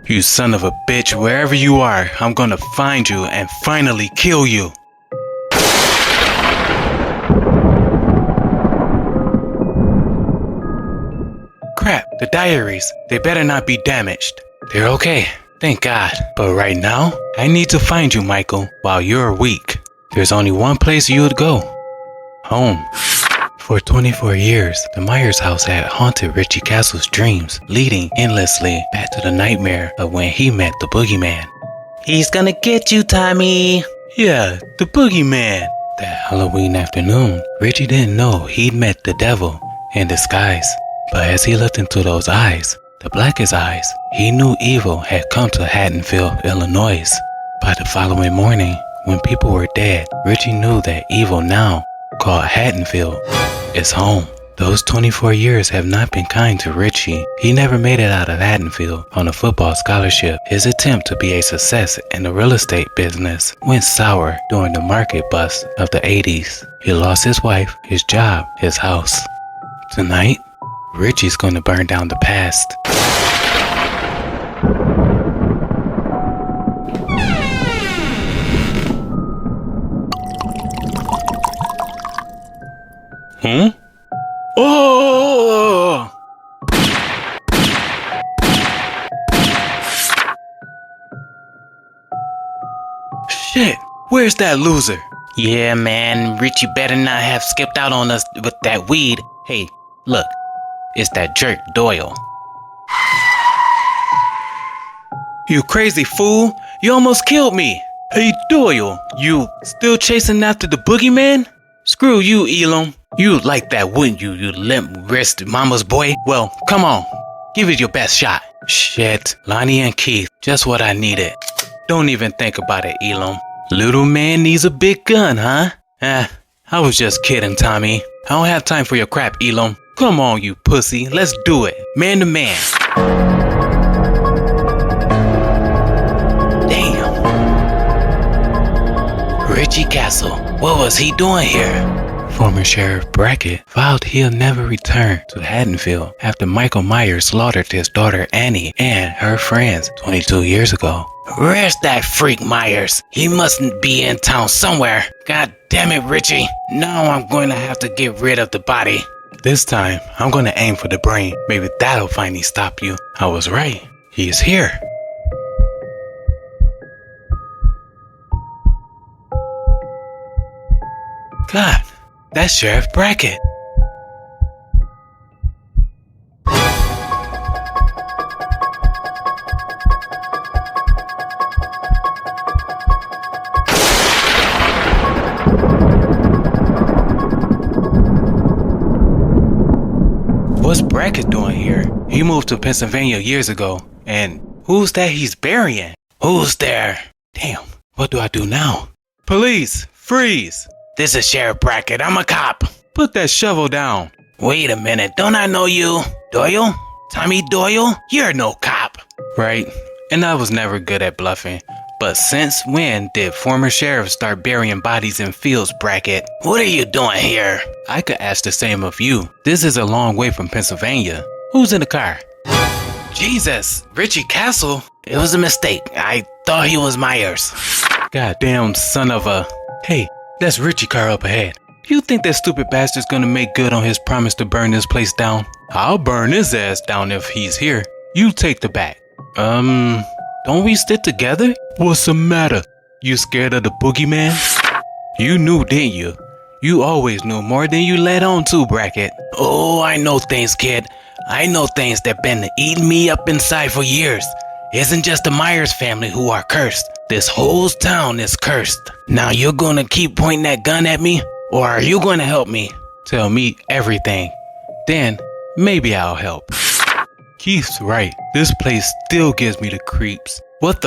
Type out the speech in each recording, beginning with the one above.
You son of a bitch, wherever you are, I'm gonna find you and finally kill you. Crap, the diaries. They better not be damaged. They're okay, thank God. But right now, I need to find you, Michael, while you're weak. There's only one place you would go. Home. For 24 years, the Myers house had haunted Richie Castle's dreams, leading endlessly back to the nightmare of when he met the boogeyman. He's gonna get you, Tommy. Yeah, the boogeyman. That Halloween afternoon, Richie didn't know he'd met the devil in disguise. But as he looked into those eyes, the blackest eyes, he knew evil had come to Haddonfield, Illinois. By the following morning, when people were dead, Richie knew that evil now, called Haddonfield, is home. Those 24 years have not been kind to Richie. He never made it out of Haddonfield on a football scholarship. His attempt to be a success in the real estate business went sour during the market bust of the 80s. He lost his wife, his job, his house. Tonight, Richie's gonna burn down the past. Huh? Oh! Shit, where's that loser? Yeah, man, Richie better not have skipped out on us with that weed. Hey, look, it's that jerk Doyle. You crazy fool, you almost killed me. Hey Doyle, you still chasing after the boogeyman? Screw you, Elam. You'd like that, wouldn't you, you limp-wristed mama's boy? Well, come on, give it your best shot. Shit, Lonnie and Keith, just what I needed. Don't even think about it, Elam. Little man needs a big gun, huh? I was just kidding, Tommy. I don't have time for your crap, Elam. Come on, you pussy, let's do it, man to man. Damn. Richie Castle, what was he doing here? Former Sheriff Brackett vowed he'll never return to Haddonfield after Micheal Myers slaughtered his daughter Annie and her friends 22 years ago. Where's that freak Myers? He mustn't be in town somewhere. God damn it, Richie. Now I'm going to have to get rid of the body. This time, I'm going to aim for the brain. Maybe that'll finally stop you. I was right. He is here. God, that's Sheriff Brackett. What's Brackett doing here? He moved to Pennsylvania years ago. And who's that he's burying? Who's there? Damn, what do I do now? Police, freeze! This is Sheriff Brackett. I'm a cop. Put that shovel down. Wait a minute. Don't I know you? Doyle? Tommy Doyle? You're no cop. Right. And I was never good at bluffing. But since when did former sheriffs start burying bodies in fields, Brackett? What are you doing here? I could ask the same of you. This is a long way from Pennsylvania. Who's in the car? Jesus, Richie Castle? It was a mistake. I thought he was Myers. Goddamn son of a... Hey, that's Richie car up ahead. You think that stupid bastard's gonna make good on his promise to burn this place down? I'll burn his ass down if he's here. You take the back. Don't we stick together? What's the matter? You scared of the boogeyman? You knew, didn't you? You always knew more than you let on to, Brackett. Oh, I know things, kid. I know things that been eating me up inside for years. Isn't just the Myers family who are cursed. This whole town is cursed. Now you're gonna keep pointing that gun at me? Or are you gonna help me? Tell me everything. Then, maybe I'll help. Keith's right. This place still gives me the creeps. What's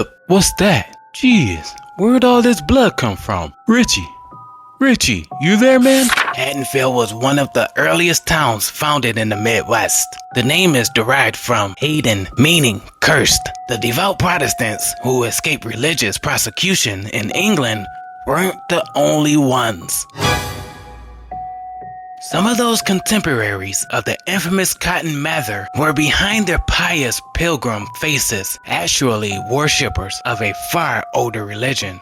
that? Jeez, where'd all this blood come from? Richie, you there, man? Haddonfield was one of the earliest towns founded in the Midwest. The name is derived from Hayden, meaning cursed. The devout Protestants who escaped religious prosecution in England weren't the only ones. Some of those contemporaries of the infamous Cotton Mather were behind their pious pilgrim faces, actually worshippers of a far older religion.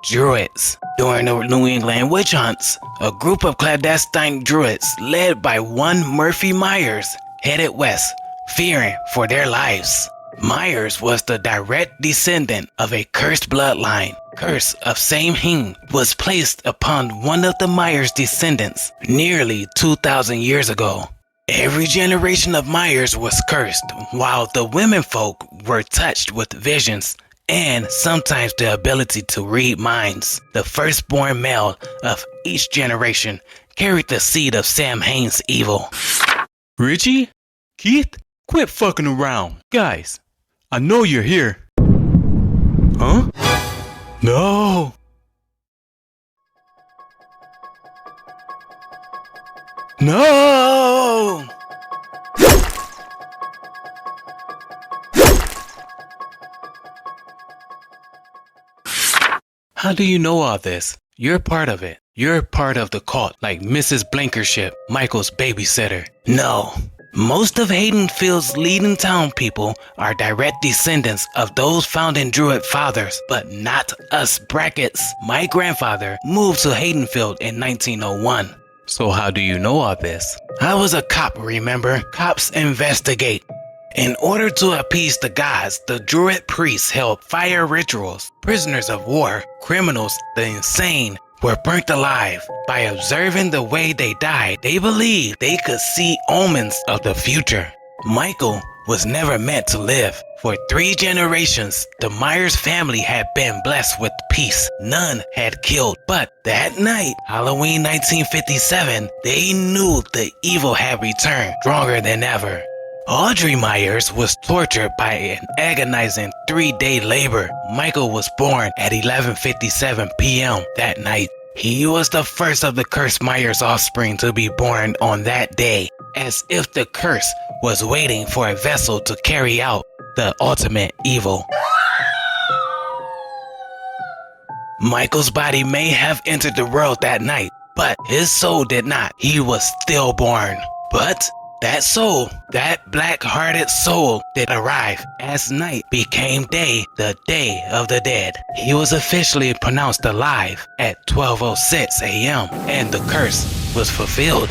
Druids. During the New England witch hunts, a group of clandestine druids led by one Murphy Myers headed west, fearing for their lives. Myers was the direct descendant of a cursed bloodline. Curse of Samhain was placed upon one of the Myers descendants nearly 2,000 years ago. Every generation of Myers was cursed, while the womenfolk were touched with visions and sometimes the ability to read minds. The firstborn male of each generation carried the seed of Samhain's evil. Richie? Keith? Quit fucking around. Guys, I know you're here. Huh? No! No! How do you know all this? You're part of it. You're part of the cult, like Mrs. Blankership, Michael's babysitter. No. Most of Haydenfield's leading town people are direct descendants of those founding Druid fathers, but not us Brackets. My grandfather moved to Haydenfield in 1901. So how do you know all this? I was a cop, remember? Cops investigate. In order to appease the gods, the Druid priests held fire rituals. Prisoners of war, criminals, the insane, were burnt alive. By observing the way they died, they believed they could see omens of the future. Michael was never meant to live. For 3 generations, the Myers family had been blessed with peace. None had killed. But that night, Halloween 1957, they knew the evil had returned, stronger than ever. Audrey Myers was tortured by an agonizing 3-day labor. Michael was born at 11:57 p.m. that night. He was the first of the cursed Myers offspring to be born on that day, as if the curse was waiting for a vessel to carry out the ultimate evil. Michael's body may have entered the world that night, but his soul did not. He was stillborn. But that soul, that black-hearted soul, did arrive as night became day, the Day of the Dead. He was officially pronounced alive at 12:06 a.m. and the curse was fulfilled.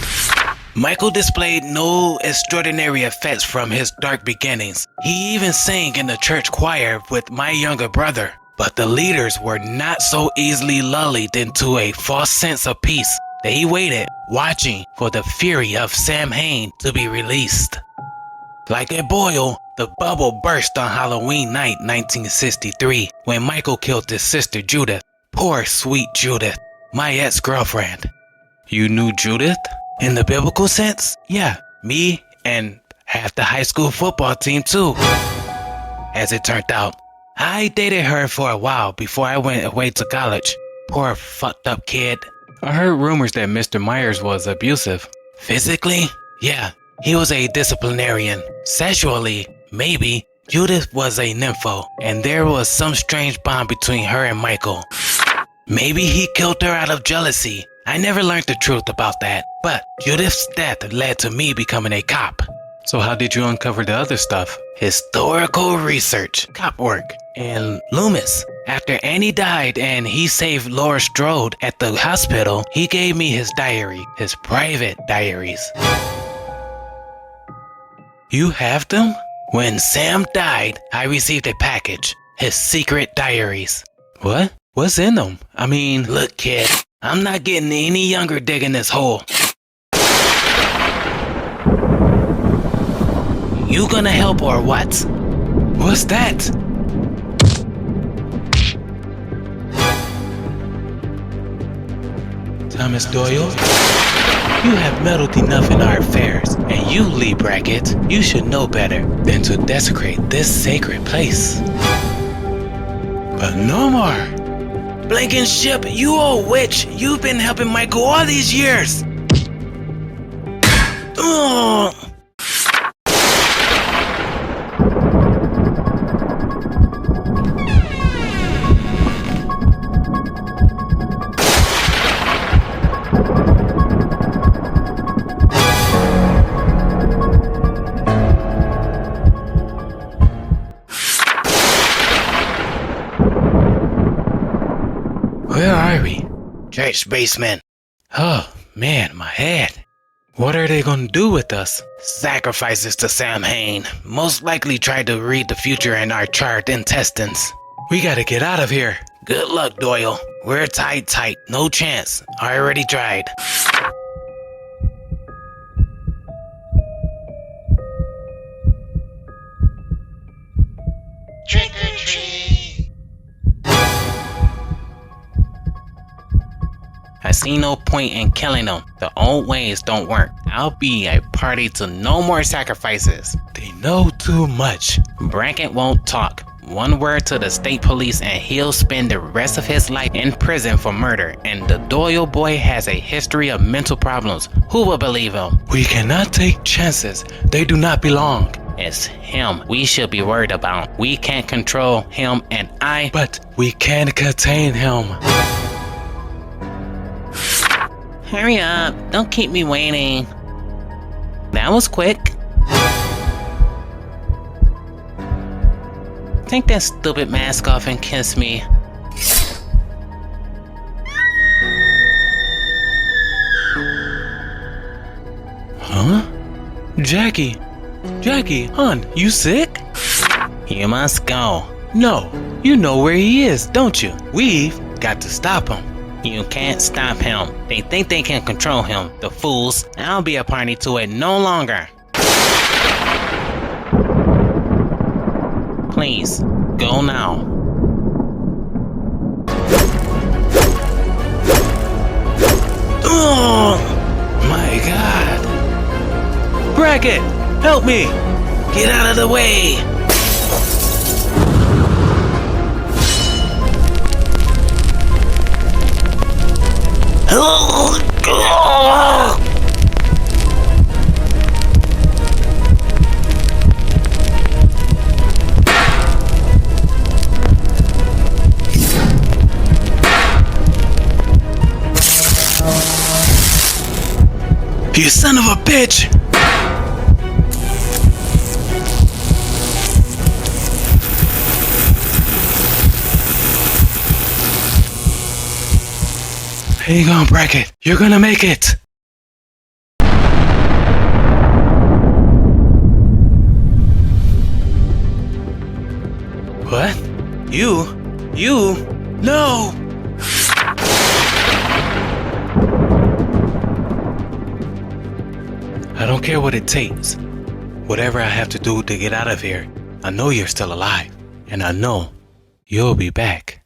Michael displayed no extraordinary effects from his dark beginnings. He even sang in the church choir with my younger brother. But the leaders were not so easily lulled into a false sense of peace. They waited, watching for the fury of Samhain to be released. Like a boil, the bubble burst on Halloween night 1963 when Michael killed his sister Judith. Poor sweet Judith, my ex-girlfriend. You knew Judith? In the biblical sense? Yeah, me and half the high school football team too. As it turned out, I dated her for a while before I went away to college. Poor fucked up kid. I heard rumors that Mr. Myers was abusive. Physically? Yeah, he was a disciplinarian. Sexually, maybe. Judith was a nympho, and there was some strange bond between her and Michael. Maybe he killed her out of jealousy. I never learned the truth about that, but Judith's death led to me becoming a cop. So how did you uncover the other stuff? Historical research, cop work, and Loomis. After Annie died and he saved Laura Strode at the hospital, he gave me his diary, his private diaries. You have them? When Sam died, I received a package, his secret diaries. What? What's in them? I mean, look kid, I'm not getting any younger digging this hole. You gonna help or what? What's that? Thomas Doyle, you have meddled enough in our affairs, and you, Lee Brackett, you should know better than to desecrate this sacred place. But no more. Blankenship, you old witch, you've been helping Michael all these years. Ugh. Where are we? Church basement. Oh, man, my head. What are they gonna do with us? Sacrifices to Samhain. Most likely tried to read the future in our charred intestines. We gotta get out of here. Good luck, Doyle. We're tight. No chance. I already tried. Trick or treat. I see no point in killing them. The old ways don't work. I'll be a party to no more sacrifices. They know too much. Brackett won't talk. One word to the state police and he'll spend the rest of his life in prison for murder. And the Doyle boy has a history of mental problems. Who will believe him? We cannot take chances. They do not belong. It's him we should be worried about. We can't control him But we can contain him. Hurry up. Don't keep me waiting. That was quick. Take that stupid mask off and kiss me. Huh? Jackie, hon, you sick? You must go. No, you know where he is, don't you? We've got to stop him. You can't stop him. They think they can control him, the fools. I'll be a party to it no longer. Please, go now. Oh, my God. Brackett, help me. Get out of the way! You son of a bitch! Hang on, Brackett. You're gonna make it. What? You? No! I don't care what it takes. Whatever I have to do to get out of here, I know you're still alive. And I know you'll be back.